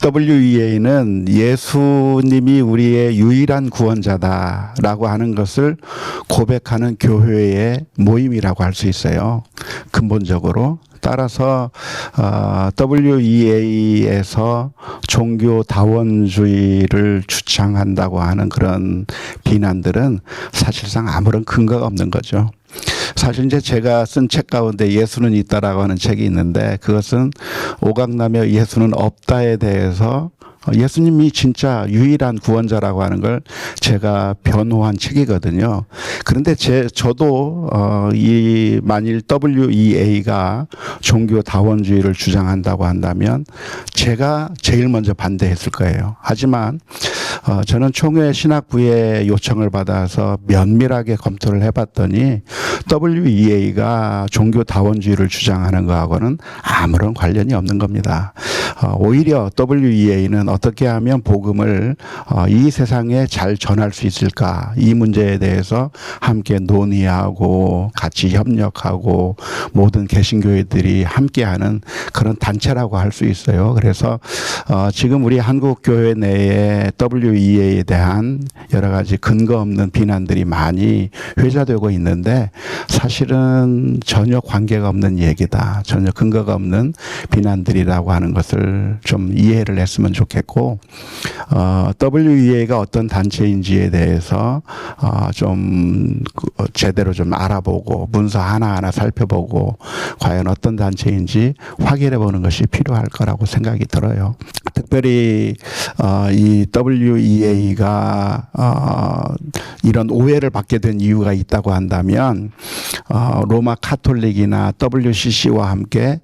WEA는 예수님이 우리의 유일한 구원자다라고 하는 것을 고백하는 교회의 모임이라고 할 수 있어요. 근본적으로. 따라서 WEA에서 종교 다원주의를 주창한다고 하는 그런 비난들은 사실상 아무런 근거가 없는 거죠. 사실 이제 제가 쓴 책 가운데 예수는 있다라고 하는 책이 있는데, 그것은 오각남의 예수는 없다에 대해서 예수님이 진짜 유일한 구원자라고 하는 걸 제가 변호한 책이거든요. 그런데 저도 이 만일 WEA가 종교 다원주의를 주장한다고 한다면 제가 제일 먼저 반대했을 거예요. 하지만 저는 총회 신학부의 요청을 받아서 면밀하게 검토를 해봤더니 WEA가 종교 다원주의를 주장하는 거하고는 아무런 관련이 없는 겁니다. 오히려 WEA는 어떻게 하면 복음을 이 세상에 잘 전할 수 있을까, 이 문제에 대해서 함께 논의하고 같이 협력하고 모든 개신교회들이 함께하는 그런 단체라고 할 수 있어요. 그래서 지금 우리 한국교회 내에 WEA에 대한 여러 가지 근거 없는 비난들이 많이 회자되고 있는데, 사실은 전혀 관계가 없는 얘기다, 전혀 근거가 없는 비난들이라고 하는 것을 좀 이해를 했으면 좋겠고, WEA가 어떤 단체인지에 대해서 좀 제대로 좀 알아보고 문서 하나하나 살펴보고 과연 어떤 단체인지 확인해 보는 것이 필요할 거라고 생각이 들어요. 특별히 이 WEA가 이런 오해를 받게 된 이유가 있다고 한다면, 로마 카톨릭이나 WCC와 함께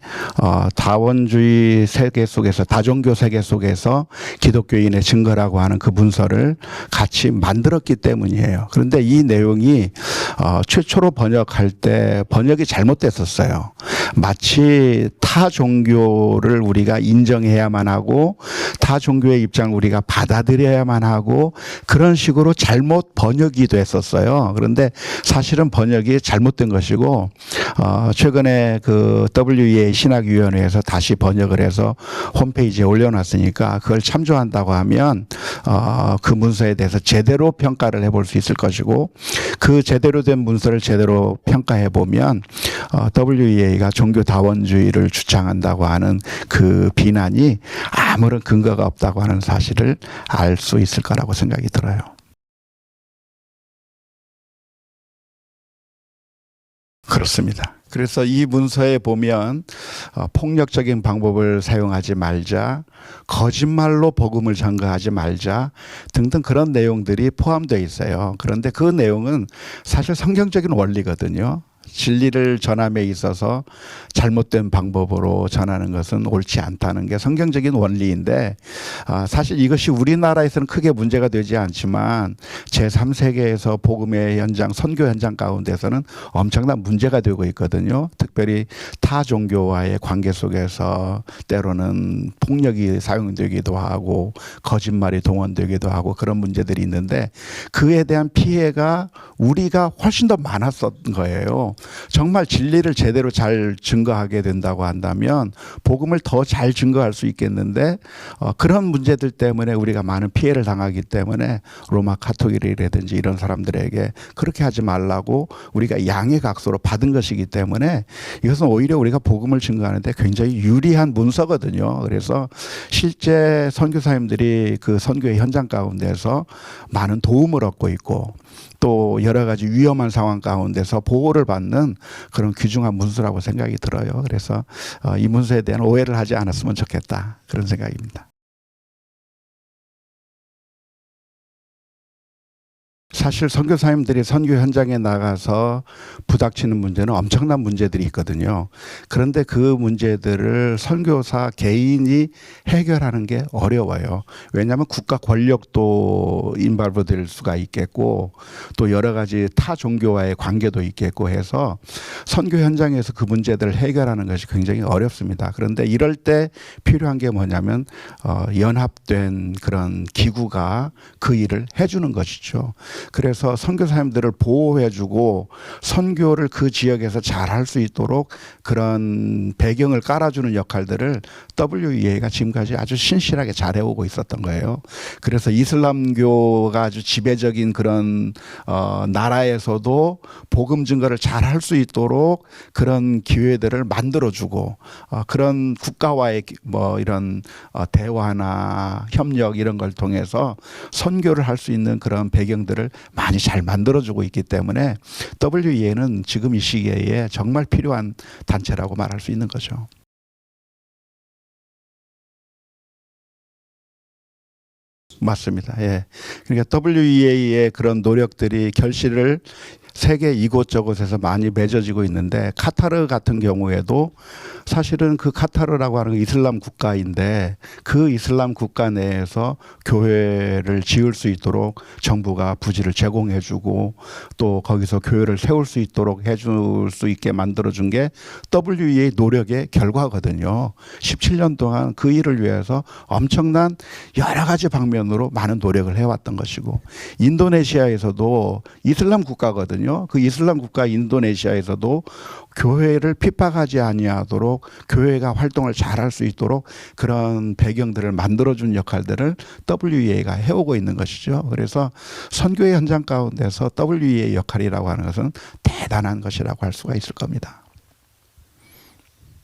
다원주의 세계 속에서, 다종교 세계 속에서 기독교인의 증거라고 하는 그 문서를 같이 만들었기 때문이에요. 그런데 이 내용이 최초로 번역할 때 번역이 잘못됐었어요. 마치 타 종교를 우리가 인정해야만 하고 타 종교의 입장을 우리가 받아들여야만 하고 그런 식으로 잘못 번역이 됐었어요. 그런데 사실은 번역이 잘못된 것이고, 최근에 그 WEA 신학위원회에서 다시 번역을 해서 홈페이지에 올려놨으니까 그걸 참조한다고 하면 그 문서에 대해서 제대로 평가를 해볼 수 있을 것이고, 그 제대로 된 문서를 제대로 평가해 보면 WEA가 종교 다원주의를 주창한다고 하는 그 비난이 아무런 근거가 없다고 하는 사실을 알 수 있을 거라고 생각이 들어요. 그렇습니다. 그래서 이 문서에 보면 폭력적인 방법을 사용하지 말자, 거짓말로 복음을 전가하지 말자 등등 그런 내용들이 포함되어 있어요. 그런데 그 내용은 사실 성경적인 원리거든요. 진리를 전함에 있어서 잘못된 방법으로 전하는 것은 옳지 않다는 게 성경적인 원리인데, 사실 이것이 우리나라에서는 크게 문제가 되지 않지만 제3세계에서 복음의 현장, 선교 현장 가운데서는 엄청난 문제가 되고 있거든요. 특별히 타 종교와의 관계 속에서 때로는 폭력이 사용되기도 하고 거짓말이 동원되기도 하고 그런 문제들이 있는데, 그에 대한 피해가 우리가 훨씬 더 많았던 거예요. 정말 진리를 제대로 잘 증거하게 된다고 한다면 복음을 더 잘 증거할 수 있겠는데, 그런 문제들 때문에 우리가 많은 피해를 당하기 때문에 로마 카톨릭이라든지 이런 사람들에게 그렇게 하지 말라고 우리가 양해 각서로 받은 것이기 때문에 이것은 오히려 우리가 복음을 증거하는데 굉장히 유리한 문서거든요. 그래서 실제 선교사님들이 그 선교의 현장 가운데서 많은 도움을 얻고 있고, 또 여러 가지 위험한 상황 가운데서 보호를 받는 그런 귀중한 문서라고 생각이 들어요. 그래서 이 문서에 대한 오해를 하지 않았으면 좋겠다, 그런 생각입니다. 사실 선교사님들이 선교 현장에 나가서 부닥치는 문제는 엄청난 문제들이 있거든요. 그런데 그 문제들을 선교사 개인이 해결하는 게 어려워요. 왜냐하면 국가 권력도 인발브 될 수가 있겠고, 또 여러 가지 타 종교와의 관계도 있겠고 해서 선교 현장에서 그 문제들을 해결하는 것이 굉장히 어렵습니다. 그런데 이럴 때 필요한 게 뭐냐면 연합된 그런 기구가 그 일을 해주는 것이죠. 그래서 선교사님들을 보호해주고 선교를 그 지역에서 잘 할 수 있도록 그런 배경을 깔아주는 역할들을 WEA가 지금까지 아주 신실하게 잘해오고 있었던 거예요. 그래서 이슬람교가 아주 지배적인 그런 나라에서도 복음 증거를 잘 할 수 있도록 그런 기회들을 만들어주고 그런 국가와의 뭐 이런 대화나 협력 이런 걸 통해서 선교를 할 수 있는 그런 배경들을 많이 잘 만들어주고 있기 때문에 WEA는 지금 이 시기에 정말 필요한 단체라고 말할 수 있는 거죠. 맞습니다. 예. 그러니까 WEA의 그런 노력들이 결실을 세계 이곳저곳에서 많이 맺어지고 있는데 카타르 같은 경우에도 사실은 그 카타르라고 하는 이슬람 국가인데 그 이슬람 국가 내에서 교회를 지을 수 있도록 정부가 부지를 제공해주고 또 거기서 교회를 세울 수 있도록 해줄 수 있게 만들어준 게 WEA 노력의 결과거든요. 17년 동안 그 일을 위해서 엄청난 여러 가지 방면으로 많은 노력을 해왔던 것이고 인도네시아에서도 이슬람 국가거든요. 그 이슬람 국가 인도네시아에서도 교회를 핍박하지 아니하도록 교회가 활동을 잘할 수 있도록 그런 배경들을 만들어준 역할들을 WEA가 해오고 있는 것이죠. 그래서 선교의 현장 가운데서 WEA 역할이라고 하는 것은 대단한 것이라고 할 수가 있을 겁니다.